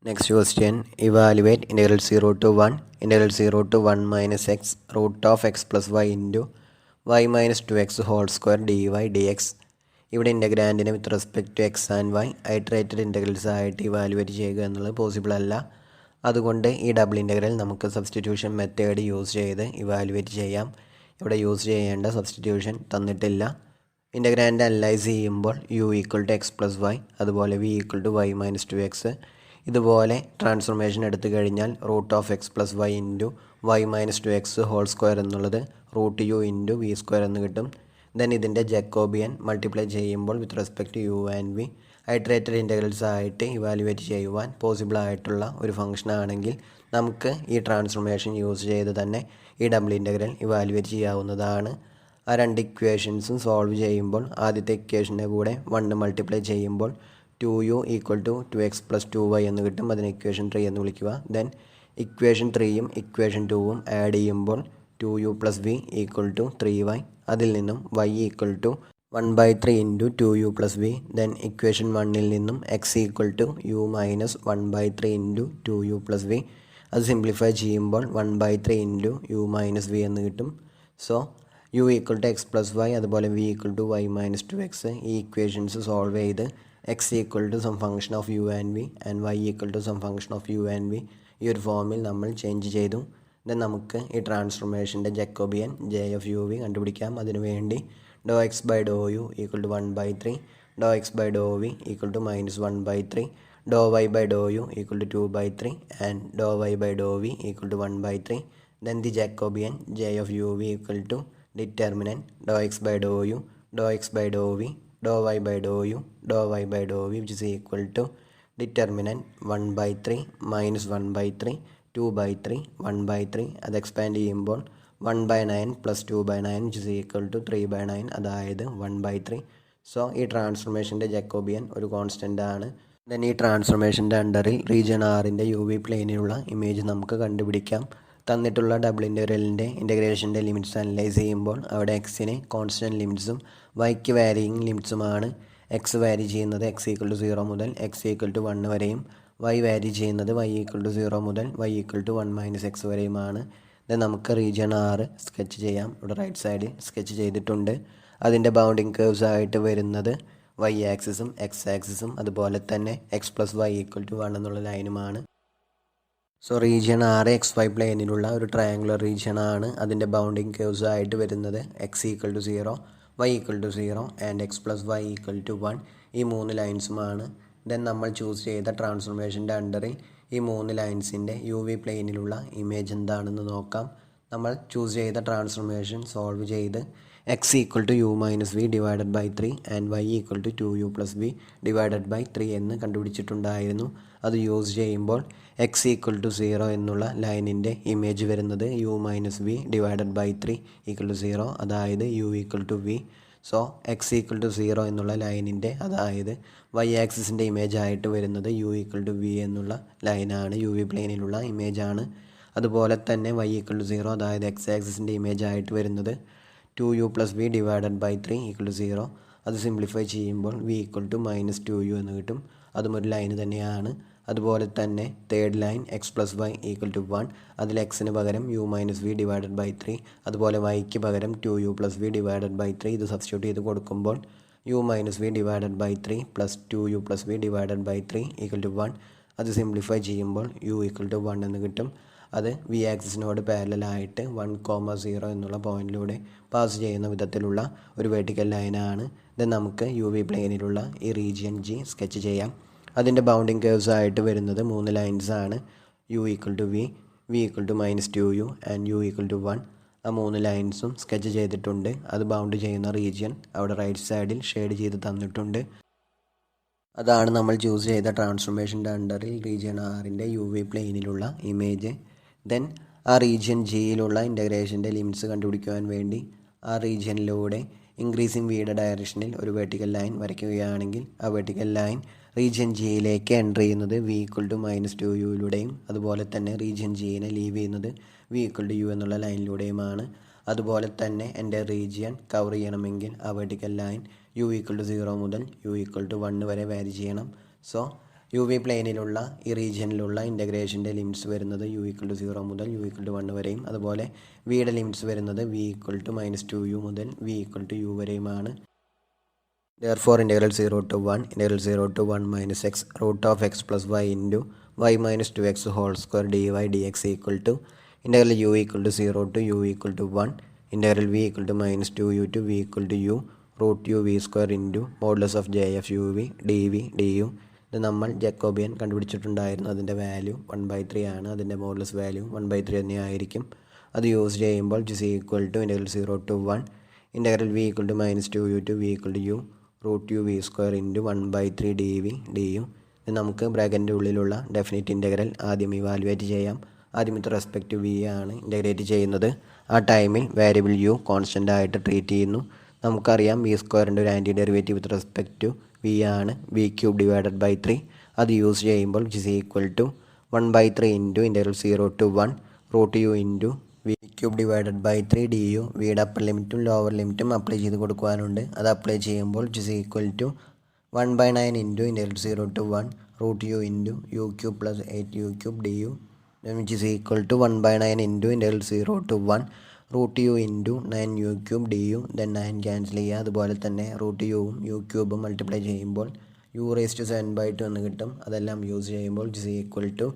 Next question, evaluate integral 0 to 1, integral 0 to 1 minus x root of x plus y into y minus 2x whole square dy dx. ഇവിടെ ഇൻ്റഗ്രാൻഡിനെ with respect to x and y iterated integrals ആയിട്ട് evaluate ചെയ്യുക എന്നുള്ളത് possible അല്ല. അതുകൊണ്ട് ഈ double integral നമുക്ക് substitution method use ചെയ്ത് ഇവാലുവേറ്റ് ചെയ്യാം. ഇവിടെ യൂസ് ചെയ്യേണ്ട സബ്സ്റ്റിറ്റ്യൂഷൻ തന്നിട്ടില്ല. ഇൻ്റഗ്രാൻഡ് അനലൈസ് ചെയ്യുമ്പോൾ u equal to x plus y, അതുപോലെ v equal to y minus 2x. ഇതുപോലെ ട്രാൻസ്ഫോർമേഷൻ എടുത്തു കഴിഞ്ഞാൽ root of x plus y into y minus 2x whole square എന്നുള്ളത് root u into V square എന്ന് കിട്ടും. Then ഇതിൻ്റെ Jacobian multiply ചെയ്യുമ്പോൾ with respect to u and v iterated integrals ആയിട്ട് evaluate ചെയ്യുവാൻ പോസിബിൾ ആയിട്ടുള്ള ഒരു ഫംഗ്ഷൻ ആണെങ്കിൽ നമുക്ക് ഈ ട്രാൻസ്ഫോർമേഷൻ യൂസ് ചെയ്ത് തന്നെ ഈ ഡബിൾ ഇൻ്റഗ്രൽ ഇവാലുവേറ്റ് ചെയ്യാവുന്നതാണ്. ആ രണ്ട് ഇക്വേഷൻസും സോൾവ് ചെയ്യുമ്പോൾ ആദ്യത്തെ ഇക്വേഷൻ്റെ കൂടെ 1 മൾട്ടിപ്ലൈ ചെയ്യുമ്പോൾ 2u equal to 2x plus 2y എന്ന് കിട്ടും. അതിന് ഇക്വേഷൻ 3 എന്ന് വിളിക്കുക. ദെൻ ഇക്വേഷൻ 3യും ഇക്വേഷൻ 2വും ആഡ് ചെയ്യുമ്പോൾ 2u plus V equal to 3y. അതിൽ നിന്നും y equal to 1/3 into 2u plus v. Then equation 1ൽ നിന്നും x equal to u minus 1/3 into 2u plus v. അത് സിംപ്ലിഫൈ ചെയ്യുമ്പോൾ 1/3 ഇൻറ്റു u മൈനസ് വി എന്ന് കിട്ടും. So u equal to x plus y, അതുപോലെ v equal to y minus 2x. ഈ equations solve ചെയ്ത് x equal to some function of u and v and y equal to some function of u and v ഈ ഒരു ഫോമിൽ നമ്മൾ change ചെയ്തു. Then നമുക്ക് ഈ ട്രാൻസ്ഫോർമേഷൻ്റെ Jacobian J of u v കണ്ടുപിടിക്കാം. അതിനുവേണ്ടി do x by do u equal to 1/3, do x by Dr v equal to minus 1/3, do y by do u equal to 2/3 and do y by Dr v equal to 1/3. Then the Jacobian J of u v equal to determinant do x by do u, do x by Dr v, do y by do u, ഡോ y by Dr v which is equal to determinant 1/3 minus 1/3 2/3 1/3. അത് expand ചെയ്യുമ്പോൾ 1/9 plus 2/9 which is equal to 3/9, അതായത് 1/3. So ഈ ട്രാൻസ്ഫോർമേഷൻ്റെ Jacobian ഒരു constant ആണ്. Then ഈ ട്രാൻസ്ഫോർമേഷൻ്റെ അണ്ടറിൽ റീജിയൻ ആറിൻ്റെ യു വി പ്ലെയിനിലുള്ള ഇമേജ് നമുക്ക് കണ്ടുപിടിക്കാം. തന്നിട്ടുള്ള ഡബിൾ ഇൻ്റഗ്രലിൻ്റെ ഇൻ്റഗ്രേഷൻ്റെ ലിമിറ്റ്സ് അനലൈസ് ചെയ്യുമ്പോൾ അവിടെ എക്സിന് കോൺസ്റ്റൻറ്റ് ലിമിറ്റ്സും വൈക്ക് വാരിയിങ് ലിമിറ്റ്സുമാണ്. എക്സ് വാരി ചെയ്യുന്നത് x ഈക്വൽ ടു 0 മുതൽ x ഈക്വൽ ടു 1 വരെയും y വാരി ചെയ്യുന്നത് y ഈക്വൽ ടു 0 മുതൽ y equal to 1 minus x വരെയുമാണ്. ദെൻ നമുക്ക് റീജിയൻ 6 സ്കെച്ച് ചെയ്യാം. ഇവിടെ റൈറ്റ് സൈഡിൽ സ്കെച്ച് ചെയ്തിട്ടുണ്ട്. അതിൻ്റെ ബൗണ്ടിങ് കേർവ്സ് ആയിട്ട് വരുന്നത് y ആക്സിസും x ആക്സിസും അതുപോലെ തന്നെ x plus y equal to 1 എന്നുള്ള ലൈനുമാണ്. സോ റീജിയൻ 6 XY പ്ലെയിനിലുള്ള ഒരു ട്രയാങ്കുലർ റീജിയൻ ആണ്. അതിൻ്റെ ബൗണ്ടിങ് കേർവ്സ് ആയിട്ട് വരുന്നത് x equal to 0, y equal to 0 and x plus y equal to 1 ഈ 3 ലൈൻസുമാണ്. ദെൻ നമ്മൾ ചൂസ് ചെയ്ത ട്രാൻസ്ഫോർമേഷൻ്റെ അണ്ടറിൽ ഈ 3 ലൈൻസിൻ്റെ യു വി പ്ലെയിനിലുള്ള ഇമേജ് എന്താണെന്ന് നോക്കാം. നമ്മൾ ചൂസ് ചെയ്ത ട്രാൻസ്ഫോർമേഷൻ സോൾവ് ചെയ്ത് x equal to u minus v divided by 3 and y equal to 2u plus v divided by 3 എന്ന് കണ്ടുപിടിച്ചിട്ടുണ്ടായിരുന്നു. അത് യൂസ് ചെയ്യുമ്പോൾ x ഈക്വൽ ടു 0 എന്നുള്ള ലൈനിൻ്റെ ഇമേജ് വരുന്നത് u minus v divided by 3 equal to 0, അതായത് u equal to v. So x equal to 0 എന്നുള്ള ലൈനിൻ്റെ, അതായത് y ആക്സിസിൻ്റെ ഇമേജ് ആയിട്ട് വരുന്നത് u ഈക്വൽ ടു വി എന്നുള്ള ലൈനാണ്, യു വി പ്ലെയിനിലുള്ള ഇമേജാണ്. അതുപോലെ തന്നെ y ഈക്വൽ ടു 0, അതായത് x ആക്സിസിൻ്റെ ഇമേജ് ആയിട്ട് വരുന്നത് 2u plus v divided by 3 equal to 0. അത് സിംപ്ലിഫൈ ചെയ്യുമ്പോൾ v equal to minus 2u എന്ന് കിട്ടും. അതും ഒരു ലൈന് തന്നെയാണ്. അതുപോലെ തന്നെ third line x plus y equal to 1, അതിൽ എക്സിന് പകരം u minus v divided by 3, അതുപോലെ വൈക്ക് പകരം 2u plus v divided by 3. ഇത് സബ്സ്റ്റിറ്റ്യൂട്ട് ചെയ്ത് കൊടുക്കുമ്പോൾ u minus v divided by 3 plus 2u plus v divided by 3 equal to 1. അത് സിംപ്ലിഫൈ ചെയ്യുമ്പോൾ യു ഈക്വൽ ടു 1 എന്ന് കിട്ടും. അത് വി ആക്സിസിനോട് പാരലലായിട്ട് 1,0 എന്നുള്ള പോയിന്റിലൂടെ പാസ് ചെയ്യുന്ന വിധത്തിലുള്ള ഒരു വെർട്ടിക്കൽ ലൈനാണ്. ഇത് നമുക്ക് യു വി പ്ലെയിനിലുള്ള ഈ റീജിയൻ ജി സ്കെച്ച് ചെയ്യാം. അതിൻ്റെ ബൗണ്ടിങ് കേർവ്സ് ആയിട്ട് വരുന്നത് 3 ലൈൻസ് ആണ്. u equal to v, v equal to minus 2u and u equal to 1. ആ 3 ലൈൻസും സ്കെച്ച് ചെയ്തിട്ടുണ്ട്. അത് ബൗണ്ട് ചെയ്യുന്ന റീജിയൻ അവിടെ റൈറ്റ് സൈഡിൽ ഷെയ്ഡ് ചെയ്ത് തന്നിട്ടുണ്ട്. അതാണ് നമ്മൾ ചൂസ് ചെയ്ത ട്രാൻസ്ഫോർമേഷൻ്റെ അണ്ടറിൽ റീജിയൻ ആറിൻ്റെ യു വി പ്ലെയിനിലുള്ള ഇമേജ്. ദെൻ ആ റീജിയൻ ജിയിലുള്ള ഇൻ്റഗ്രേഷൻ്റെ ലിമിറ്റ്സ് കണ്ടുപിടിക്കുവാൻ വേണ്ടി ആ റീജിയനിലൂടെ ഇൻക്രീസിങ് വിയുടെ ഡയറക്ഷനിൽ ഒരു വെർട്ടിക്കൽ ലൈൻ വരയ്ക്കുകയാണെങ്കിൽ ആ വെർട്ടിക്കൽ ലൈൻ റീജിയൻ ജിയിലേക്ക് എൻ്റർ ചെയ്യുന്നത് വി ഈക്വൽ ടു മൈനസ് 2uയിലൂടെയും അതുപോലെ തന്നെ റീജിയൻ ജിയിനെ ലീവ് ചെയ്യുന്നത് വി ഈക്വൽ ടു യു എന്നുള്ള ലൈനിലൂടെയുമാണ്. അതുപോലെ തന്നെ എൻ്റെ റീജിയൻ കവർ ചെയ്യണമെങ്കിൽ ആ vertical line u equal to 0 മുതൽ u ഈക്വൽ ടു 1 വരെ വാരി ചെയ്യണം. സോ യു വി പ്ലെയിനിലുള്ള ഈ റീജിയനിലുള്ള ഇൻ്റഗ്രേഷൻ്റെ ലിമിറ്റ്സ് വരുന്നത് u = 0 മുതൽ u = 1 വരെയും അതുപോലെ വിയുടെ ലിമിറ്റ്സ് വരുന്നത് v = -2u മുതൽ v = u വരെയുമാണ്. Therefore, integral 0 to 1 minus x root of x plus y into y minus 2x whole square dy dx equal to integral u equal to 0 to u equal to 1 integral v equal to -2u to v equal to u root u v square into modulus of jf uv dv du. ഇത് നമ്മൾ Jacobian കണ്ടുപിടിച്ചിട്ടുണ്ടായിരുന്നു. അതിൻ്റെ value 1/3 ആണ്. അതിൻ്റെ modulus value 1/3 തന്നെ ആയിരിക്കും. അത് use ചെയ്യുമ്പോൾ is equal to integral 0 to 1 integral v equal to -2u to v equal to u root u v square into 1/3 dv du. ഇത് നമുക്ക് ബ്രാക്കറ്റിൻ്റെ ഉള്ളിലുള്ള ഡെഫിനിറ്റ് ഇൻ്റഗ്രൽ ആദ്യം ഇവാലുവേറ്റ് ചെയ്യാം. ആദ്യം വിത്ത് റെസ്പെക്റ്റ് വി ആണ് ഇൻ്റഗ്രേറ്റ് ചെയ്യുന്നത്. ആ ടൈമിൽ വേരിയബിൾ യു കോൺസ്റ്റൻ്റ് ആയിട്ട് ട്രീറ്റ് ചെയ്യുന്നു. നമുക്കറിയാം വി സ്ക്വയറിൻ്റെ ഒരു antiderivative with respect to v ആണ് v³ / 3. അത് യൂസ് ചെയ്യുമ്പോൾ is equal to 1/3 into integral 0 to 1 root u into v³ / 3 du. വിയുടെ അപ്പർ ലിമിറ്റും ലോവർ ലിമിറ്റും അപ്ലൈ ചെയ്ത് കൊടുക്കുവാനുണ്ട്. അത് അപ്ലൈ ചെയ്യുമ്പോൾ is equal to 1/9 into integral 0 to 1 root u into u³ + 8u³ du which is equal to 1/9 into integral 0 to 1 root u into 9u³ du. Then 9 cancel ചെയ്യുക. അതുപോലെ തന്നെ റൂട്ട് യുവും u³ മൾട്ടിപ്ലൈ ചെയ്യുമ്പോൾ u⁻⁷ എന്ന് കിട്ടും. അതെല്ലാം use ചെയ്യുമ്പോൾ is equal to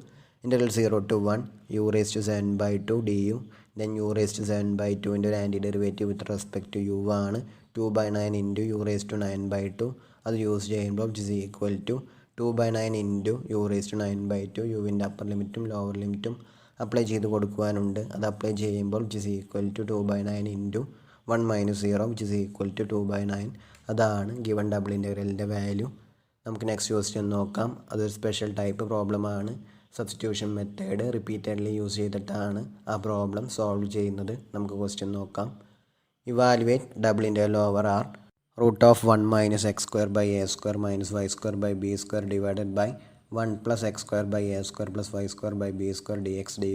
integral 0 to 1 u⁻⁷ du. Then u⁻⁷ ഒരു antiderivative with respect to u ആണ് 2/9 ഇൻറ്റു u⁻⁹ അത് യൂസ് ചെയ്യുമ്പോൾ is equal to 2/9 into u⁻⁹ യുവിൻ്റെ അപ്പർ ലിമിറ്റും ലോവർ ലിമിറ്റും അപ്ലൈ ചെയ്ത് കൊടുക്കുവാനുണ്ട്. അത് അപ്ലൈ ചെയ്യുമ്പോൾ is equal to 2/9 into 1 - 0 which is equal to 2/9. അതാണ് ഗിവൺ ഡബിൾ ഇൻ്റഗ്രലിൻ്റെ വാല്യൂ. നമുക്ക് നെക്സ്റ്റ് ക്വസ്റ്റ്യൻ നോക്കാം. അതൊരു സ്പെഷ്യൽ ടൈപ്പ് പ്രോബ്ലമാണ്. സബ്സ്റ്റിറ്റ്യൂഷൻ മെത്തേഡ് റിപ്പീറ്റഡ്ലി യൂസ് ചെയ്തിട്ടാണ് ആ പ്രോബ്ലം സോൾവ് ചെയ്യുന്നത്. നമുക്ക് ക്വസ്റ്റ്യൻ നോക്കാം. Evaluate double integral over R root of 1 minus x square by a square minus y square by b square divided by 1 plus x square by a square plus y square by b square dx dy,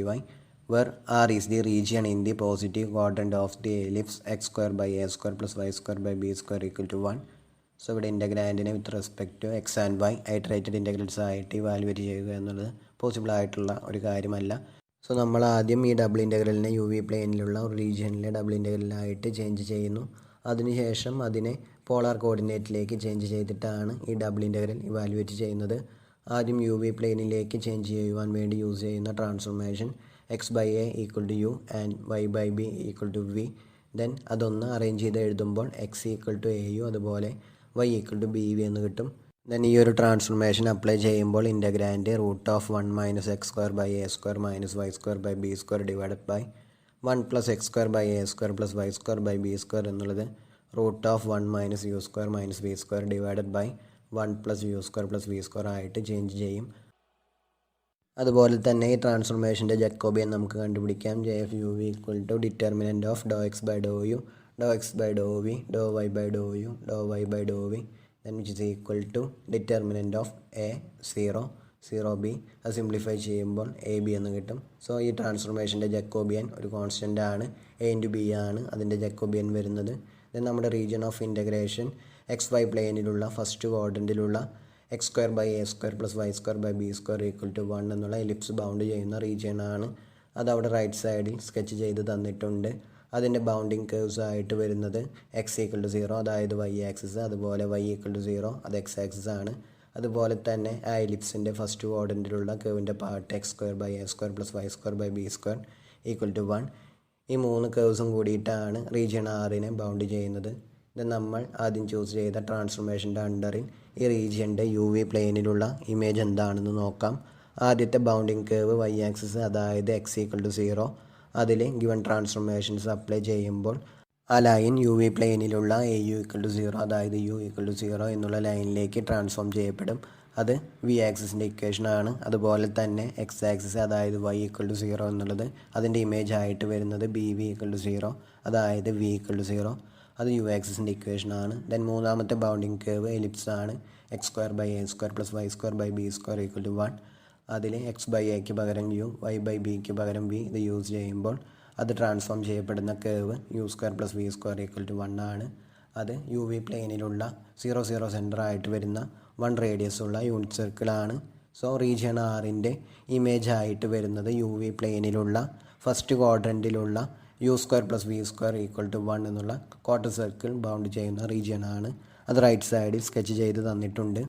where r is the region in the positive quadrant of the ellipse x square by a square plus y square by b square equal to 1. So ഇവിടെ ഇൻ്റഗ്രാൻഡിനെ with respect to x and y iterated integrals ആയിട്ട് evaluate ചെയ്യുക എന്നുള്ളത് possible ആയിട്ടുള്ള ഒരു കാര്യമല്ല. So നമ്മൾ ആദ്യം ഈ ഡബിൾ ഇൻ്റഗ്രലിനെ യു വി പ്ലെയിനിലുള്ള ഒരു റീജിയനിലെ ഡബിൾ ഇൻ്റഗ്രലായിട്ട് ചേഞ്ച് ചെയ്യുന്നു. അതിനുശേഷം അതിനെ പോളാർ കോർഡിനേറ്റിലേക്ക് ചേഞ്ച് ചെയ്തിട്ടാണ് ഈ ഡബിൾ ഇൻ്റഗ്രൽ ഇവാലുവേറ്റ് ചെയ്യുന്നത്. ആദ്യം യു വി പ്ലെയിനിലേക്ക് ചേഞ്ച് ചെയ്യുവാൻ വേണ്ടി യൂസ് ചെയ്യുന്ന transformation x/a = u and y/b = v. Then അതൊന്ന് അറേഞ്ച് ചെയ്ത് എഴുതുമ്പോൾ x = au അതുപോലെ y = bv എന്ന് കിട്ടും. ദെൻ ഈ ഒരു ട്രാൻസ്ഫോർമേഷൻ അപ്ലൈ ചെയ്യുമ്പോൾ ഇൻ്റഗ്രാൻഡ് √1 - x² by a² minus y² by b² divided by 1 plus x² by a² plus y² by b² എന്നുള്ളത് √1 minus u² minus v² divided by 1 plus u² plus v² ആയിട്ട് change ചെയ്യും. അതുപോലെ തന്നെ ഈ ട്രാൻസ്ഫോർമേഷൻ്റെ ജക്കോബിയൻ നമുക്ക് കണ്ടുപിടിക്കാം. jf uv = determinant of ∂x/∂u ∂x/∂v ∂y/∂u ∂y/∂v then which is equal to determinant of a 0 0b. അത് സിംപ്ലിഫൈ ചെയ്യുമ്പോൾ ab എന്ന് കിട്ടും. സോ ഈ ട്രാൻസ്ഫോർമേഷൻ്റെ ജക്കോബിയൻ ഒരു കോൺസ്റ്റൻ്റ് ആണ്, a × b ആണ് അതിൻ്റെ ജക്കോബിയൻ വരുന്നത്. ദെൻ നമ്മുടെ റീജിയൻ ഓഫ് ഇൻ്റഗ്രേഷൻ XY പ്ലെയിനിലുള്ള ഫസ്റ്റ് ക്വാഡ്രൻറ്റിലുള്ള x² by a² plus y² by b² equal to 1 എന്നുള്ള എലിപ്സ് ബൗണ്ട് ചെയ്യുന്ന റീജിയൻ ആണ്. അതവിടെ റൈറ്റ് സൈഡിൽ സ്കെച്ച് ചെയ്ത് തന്നിട്ടുണ്ട്. അതിൻ്റെ ബൗണ്ടിങ് കേവ്സ് ആയിട്ട് വരുന്നത് x = 0 അതായത് y ആക്സിസ്, അതുപോലെ y = 0 അത് x ആക്സിസ് ആണ്. അതുപോലെ തന്നെ ആ എലിപ്സിൻ്റെ ഫസ്റ്റ് ക്വാഡ്രൻറ്റിലുള്ള കേവിൻ്റെ part x² by a² plus y² by b² equal to 1. ഈ 3 കേവ്സും കൂടിയിട്ടാണ് റീജിയൻ ആറിനെ ബൗണ്ട് ചെയ്യുന്നത്. ഇത് നമ്മൾ ആദ്യം ചൂസ് ചെയ്ത ട്രാൻസ്ഫോർമേഷൻ്റെ അണ്ടറിൽ ഈ റീജിയൻ്റെ യു വി പ്ലെയിനിലുള്ള ഇമേജ് എന്താണെന്ന് നോക്കാം. ആദ്യത്തെ ബൗണ്ടിങ് കേവ് y ആക്സിസ് അതായത് x = 0 അതിൽ ഗിവൺ ട്രാൻസ്ഫോർമേഷൻസ് അപ്ലൈ ചെയ്യുമ്പോൾ ആ ലൈൻ യു വി പ്ലെയിനിലുള്ള au = 0 അതായത് u = 0 എന്നുള്ള ലൈനിലേക്ക് ട്രാൻസ്ഫോം ചെയ്യപ്പെടും. അത് വി ആക്സിസിൻ്റെ ഇക്വേഷനാണ്. അതുപോലെ തന്നെ എക്സ് ആക്സിസ് അതായത് y = 0 എന്നുള്ളത് അതിൻ്റെ ഇമേജ് ആയിട്ട് വരുന്നത് bv = 0 അതായത് v = 0 അത് യു ആക്സിസിൻ്റെ ഇക്വേഷനാണ്. ദെൻ മൂന്നാമത്തെ ബൗണ്ടിങ് കേവ് എലിപ്സ് ആണ് x² by a² plus y² by b² equal to 1. അതിൽ x/aക്ക് പകരം u y/bക്ക് പകരം v ഇത് യൂസ് ചെയ്യുമ്പോൾ അത് ട്രാൻസ്ഫോം ചെയ്യപ്പെടുന്ന cave u² plus v² equal to 1 ആണ്. അത് യു വി പ്ലെയിനിലുള്ള 0 0 സെൻറ്റർ ആയിട്ട് വരുന്ന 1 റേഡിയസ് ഉള്ള യൂണിറ്റ് സർക്കിളാണ്. സോ റീജിയൺ ആറിൻ്റെ ഇമേജ് ആയിട്ട് വരുന്നത് യു വി പ്ലെയിനിലുള്ള ഫസ്റ്റ് ക്വാഡ്രൻറ്റിലുള്ള u² + v² = 1 എന്നുള്ള ക്വാർട്ടർ സർക്കിൾ ബൗണ്ട് ചെയ്യുന്ന റീജിയൻ ആണ്. അത് റൈറ്റ് സൈഡിൽ സ്കെച്ച് ചെയ്ത് തന്നിട്ടുണ്ട്.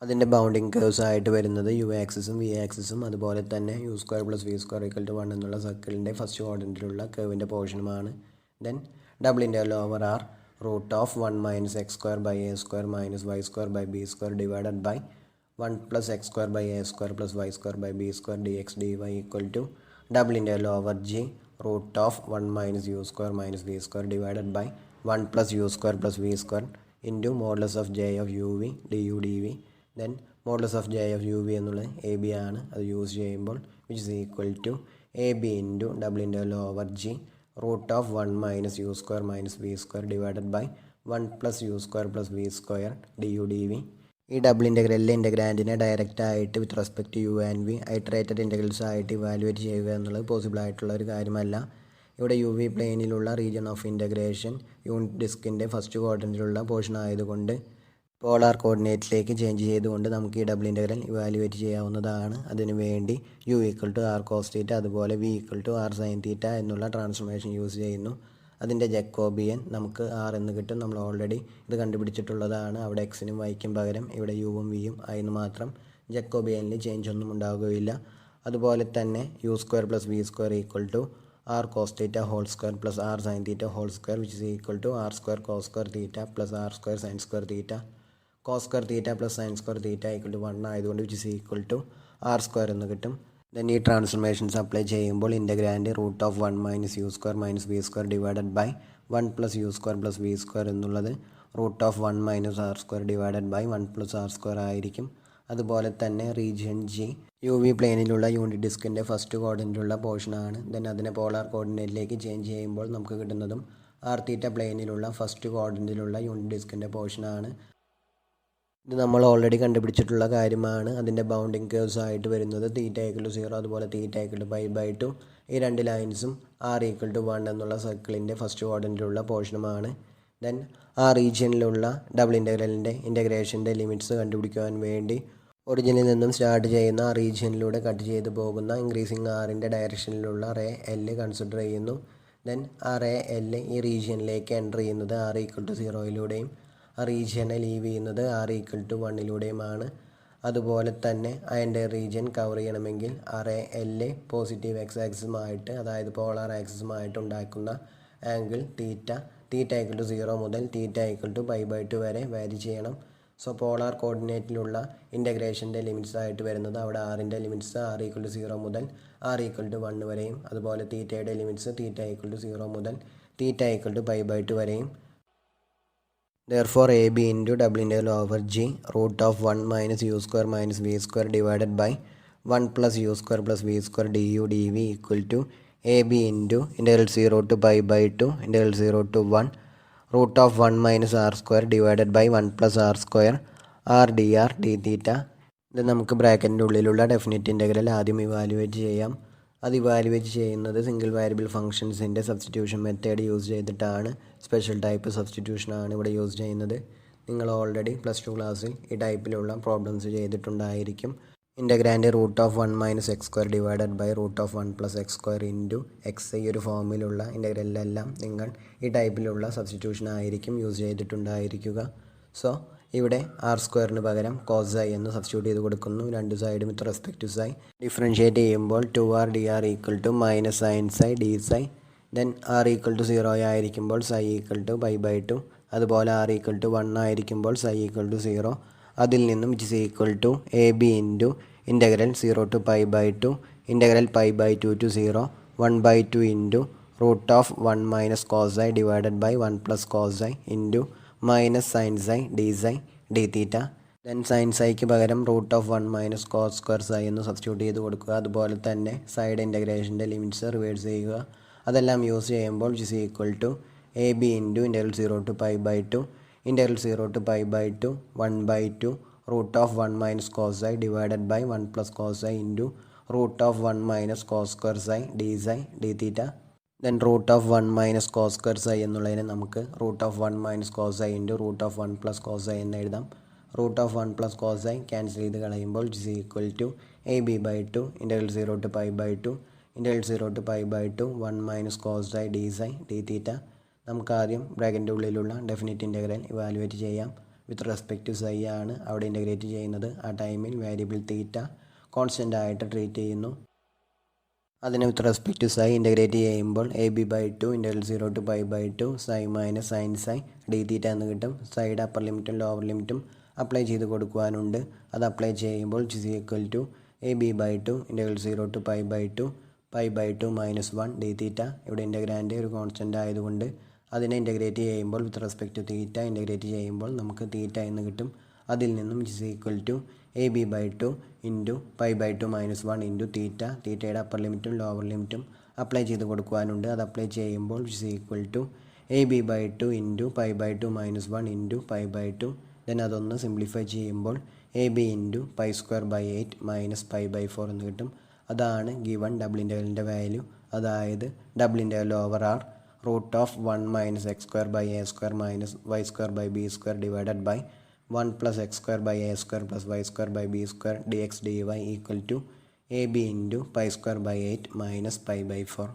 അതിൻ്റെ ബൗണ്ടിങ് കേഴ്സ് ആയിട്ട് വരുന്നത് യു ആക്സിസും വി ആക്സിസും അതുപോലെ തന്നെ u² + v² = 1 എന്നുള്ള സർക്കിളിൻ്റെ ഫസ്റ്റ് ക്വാഡ്രൻറ്റിലുള്ള കർവിൻ്റെ പോർഷനുമാണ്. Then double interval over R √1 - x² / a² - y² / b² divided by 1 + x² / a² + y² / b² dx dy = double interval over g √1 - u² - v² divided by 1 + u² + v² into modulus of j of u v du dv. Then modulus of j of u v എന്നുള്ളത് a b ആണ്. അത് use ചെയ്യുമ്പോൾ which is equal to a b into double interval over g √1 - u² - v² divided by 1 + u² + v² du dv. ഈ double ഇൻ്റഗ്രലിലെ ഇൻ്റഗ്രാൻഡിനെ direct ആയിട്ട് with respect to u and v iterated integrals ആയിട്ട് evaluate ചെയ്യുക എന്നുള്ളത് possible ആയിട്ടുള്ള ഒരു കാര്യമല്ല. ഇവിടെ യു വി പ്ലെയിനിലുള്ള റീജിയൻ ഓഫ് ഇൻ്റഗ്രേഷൻ യൂണിറ്റ് ഡിസ്കിൻ്റെ ഫസ്റ്റ് ക്വാഡ്രൻറ്റിലുള്ള പോർഷൻ ആയതുകൊണ്ട് പോളാർ കോർഡിനേറ്റിലേക്ക് ചേഞ്ച് ചെയ്തുകൊണ്ട് നമുക്ക് ഈ ഡബിൾ ഇൻ്റഗ്രൽ ഇവാലുവേറ്റ് ചെയ്യാവുന്നതാണ്. അതിനുവേണ്ടി u = r cos θ അതുപോലെ v = r sin θ എന്നുള്ള ട്രാൻസ്ഫോർമേഷൻ യൂസ് ചെയ്യുന്നു. അതിൻ്റെ ജക്കോബിയൻ നമുക്ക് r എന്ന് കിട്ടും. നമ്മൾ ഓൾറെഡി ഇത് കണ്ടുപിടിച്ചിട്ടുള്ളതാണ്. അവിടെ എക്സിനും വൈക്കും പകരം ഇവിടെ യുവും വിയും ആയെന്ന് മാത്രം. ജക്കോബിയനിൽ ചേഞ്ച് ഒന്നും ഉണ്ടാകുകയില്ല. അതുപോലെ തന്നെ u² + v² = r cos θ² + r sin θ² which is equal to r² cos² θ plus r² sin² θ. cos² θ plus sin² θ = 1 ആയതുകൊണ്ട് which is equal to r² എന്ന് കിട്ടും. ദെൻ ഈ ട്രാൻസ്ഫോർമേഷൻസ് അപ്ലൈ ചെയ്യുമ്പോൾ ഇൻ്റഗ്രാൻഡ് √1 - u² - v² divided by 1 + u² + v² എന്നുള്ളത് √1 - r² divided by 1 + r² ആയിരിക്കും. അതുപോലെ തന്നെ region G u v പ്ലെയിനിലുള്ള യൂണിറ്റ് ഡിസ്കിൻ്റെ ഫസ്റ്റ് ക്വാഡ്രൻറ്റിലുള്ള പോർഷനാണ്. ദെൻ അതിനെ പോളാർ കോർഡിനേറ്റിലേക്ക് ചേഞ്ച് ചെയ്യുമ്പോൾ നമുക്ക് കിട്ടുന്നതും ആർ തീറ്റ പ്ലെയിനിലുള്ള ഫസ്റ്റ് ക്വാഡ്രൻറ്റിലുള്ള യൂണിറ്റ് ഡിസ്കിൻ്റെ പോർഷനാണ്. ഇത് നമ്മൾ ഓൾറെഡി കണ്ടുപിടിച്ചിട്ടുള്ള കാര്യമാണ്. അതിൻ്റെ ബൗണ്ടിങ് കേഴ്സ് ആയിട്ട് വരുന്നത് θ = 0 അതുപോലെ θ = π/2. ഈ രണ്ട് ലൈൻസും r = 1 എന്നുള്ള സർക്കിളിൻ്റെ ഫസ്റ്റ് ക്വാഡ്രൻറ്റിലുള്ള പോർഷനുമാണ്. ദെൻ ആ റീജിയനിലുള്ള ഡബിൾ ഇൻ്റഗ്രലിൻ്റെ ഇൻ്റഗ്രേഷൻ്റെ ലിമിറ്റ്സ് കണ്ടുപിടിക്കുവാൻ വേണ്ടി ഒറിജിനിൽ നിന്നും സ്റ്റാർട്ട് ചെയ്യുന്ന ആ റീജിയനിലൂടെ കട്ട് ചെയ്ത് പോകുന്ന ഇൻക്രീസിങ് ആറിൻ്റെ ഡയറക്ഷനിലുള്ള റേ എൽ കൺസിഡർ ചെയ്യുന്നു. ദെൻ ആ റേ എൽ ഈ റീജിയനിലേക്ക് എൻ്റർ ചെയ്യുന്നത് r = 0 ആ റീജിയനെ ലീവ് ചെയ്യുന്നത് r = 1 അതുപോലെ തന്നെ ആ എൻ്റെ റീജിയൻ കവർ ചെയ്യണമെങ്കിൽ ആ റേ എൽ പോസിറ്റീവ് എക്സ് ആക്സിസുമായിട്ട് അതായത് പോളാർ ആക്സിസുമായിട്ട് ഉണ്ടാക്കുന്ന ആംഗിൾ തീറ്റ = 0 മുതൽ θ = π/2 വരെ വാരി ചെയ്യണം. സോ പോളാർ കോർഡിനേറ്റിലുള്ള ഇൻ്റഗ്രേഷൻ്റെ ലിമിറ്റ്സ് ആയിട്ട് വരുന്നത് അവിടെ ആറിൻ്റെ ലിമിറ്റ്സ് r = 0 മുതൽ r = 1 വരെയും അതുപോലെ തീറ്റയുടെ ലിമിറ്റ്സ് θ = 0 മുതൽ θ = π/2 വരെയും. Therefore AB into double integral over G √1 - u² - v² divided by 1 + u² + v² du dv equal to AB into integral 0 to π/2 integral 0 to 1 √1 - r² divided by 1 + r² r dr dθ. ഇത് നമുക്ക് ബ്രാക്കറ്റിൻ്റെ ഉള്ളിലുള്ള definite integral ആദ്യം evaluate ചെയ്യാം. അത് evaluate ചെയ്യുന്നത് single variable ഫംഗ്ഷൻസിൻ്റെ substitution method use ചെയ്തിട്ടാണ്. Special type സബ്സ്റ്റിറ്റ്യൂഷനാണ് ഇവിടെ യൂസ് ചെയ്യുന്നത്. നിങ്ങൾ ഓൾറെഡി +2 ക്ലാസ്സിൽ ഈ ടൈപ്പിലുള്ള പ്രോബ്ലംസ് ചെയ്തിട്ടുണ്ടായിരിക്കും. Integrand √1 - x² divided by √1 + x² into x ഈ ഒരു ഫോമിലുള്ള ഇൻ്റഗ്രലിലെല്ലാം നിങ്ങൾ ഈ ടൈപ്പിലുള്ള സബ്സ്റ്റിറ്റ്യൂഷൻ ആയിരിക്കും യൂസ് ചെയ്തിട്ടുണ്ടായിരിക്കുക. സോ ഇവിടെ r² പകരം cos i എന്ന് സബ്സ്റ്റിറ്റ്യൂട്ട് ചെയ്ത് കൊടുക്കുന്നു. രണ്ട് സൈഡും with respect to psi differentiate ചെയ്യുമ്പോൾ 2r dr = -sin psi d psi. Then r = 0 ആയിരിക്കുമ്പോൾ psi = π/2 അതുപോലെ r = 1 ആയിരിക്കുമ്പോൾ psi = 0. അതിൽ നിന്നും which is equal to AB into integral 0 to π/2 integral π/2 to 0 1/2 into √1 - cos i divided by 1 + cos i into -sin psi d psi dθ. Then sine സൈക്ക് പകരം √1 - cos² psi എന്ന് substitute ചെയ്ത് കൊടുക്കുക. അതുപോലെ തന്നെ സൈഡ് ഇൻ്റഗ്രേഷൻ്റെ ലിമിറ്റ്സ് റിവേഴ്സ് ചെയ്യുക. അതെല്ലാം use ചെയ്യുമ്പോൾ which is equal to AB into integral 0 to π/2 integral 0 to π/2 1/2 √1 - cos i divided by 1 + cos i into √1 - cos² psi d psi dθ. Then √1 - cos² psi എന്നുള്ളതിനെ നമുക്ക് √1 - cos i into √1 + cos i എന്ന് എഴുതാം. Root of 1 plus cos i cancel ചെയ്ത് കളയുമ്പോൾ is equal to a b by two integral 0 to pi by two integral 0 to pi by two 1 minus cos i d psi d theta. നമുക്ക് ആദ്യം ബ്രാക്കറ്റിൻ്റെ ഉള്ളിലുള്ള definite integral evaluate ചെയ്യാം. വിത്ത് respect to സൈ ആണ് അവിടെ integrate ചെയ്യുന്നത്. ആ ടൈമിൽ വേരിയബിൾ തീറ്റ കോൺസ്റ്റൻ്റ് ആയിട്ട് ട്രീറ്റ് ചെയ്യുന്നു. അതിനെ with respect to psi integrate ചെയ്യുമ്പോൾ a b by two integral 0 to pi by two psi minus sine psi d theta എന്ന് കിട്ടും. സൈഡ് അപ്പർ ലിമിറ്റും ലോവർ ലിമിറ്റും അപ്ലൈ ചെയ്ത് കൊടുക്കുവാനുണ്ട്. അത് അപ്ലൈ ചെയ്യുമ്പോൾ is equal to a b by two integral 0 to pi by two minus 1 d theta. ഇവിടെ integrand ഒരു കോൺസ്റ്റൻ്റ് ആയതുകൊണ്ട് അതിനെ ഇൻ്റഗ്രേറ്റ് ചെയ്യുമ്പോൾ with respect to theta integrate ചെയ്യുമ്പോൾ നമുക്ക് തീറ്റ എന്ന് കിട്ടും. അതിൽ നിന്നും is equal to a b by two into pi by two minus 1 into theta. തീറ്റയുടെ അപ്പർ ലിമിറ്റും ലോവർ ലിമിറ്റും അപ്ലൈ ചെയ്ത് കൊടുക്കുവാനുണ്ട്. അത് അപ്ലൈ ചെയ്യുമ്പോൾ is equal to a b by two into pi by two minus 1 into pi by two. ദെൻ അതൊന്ന് simplify ചെയ്യുമ്പോൾ a b into pi square by 8 minus pi by 4 എന്ന് കിട്ടും. അതാണ് ഗിവൺ ഡബിൾ ഇൻ്റഗ്രലിൻ്റെ വാല്യൂ. അതായത് double integral over r root of 1 minus x square by a square minus y square by b square divided by 1 plus x square by a square plus y square by b square dx dy equal to ab into pi square by 8 minus pi by 4.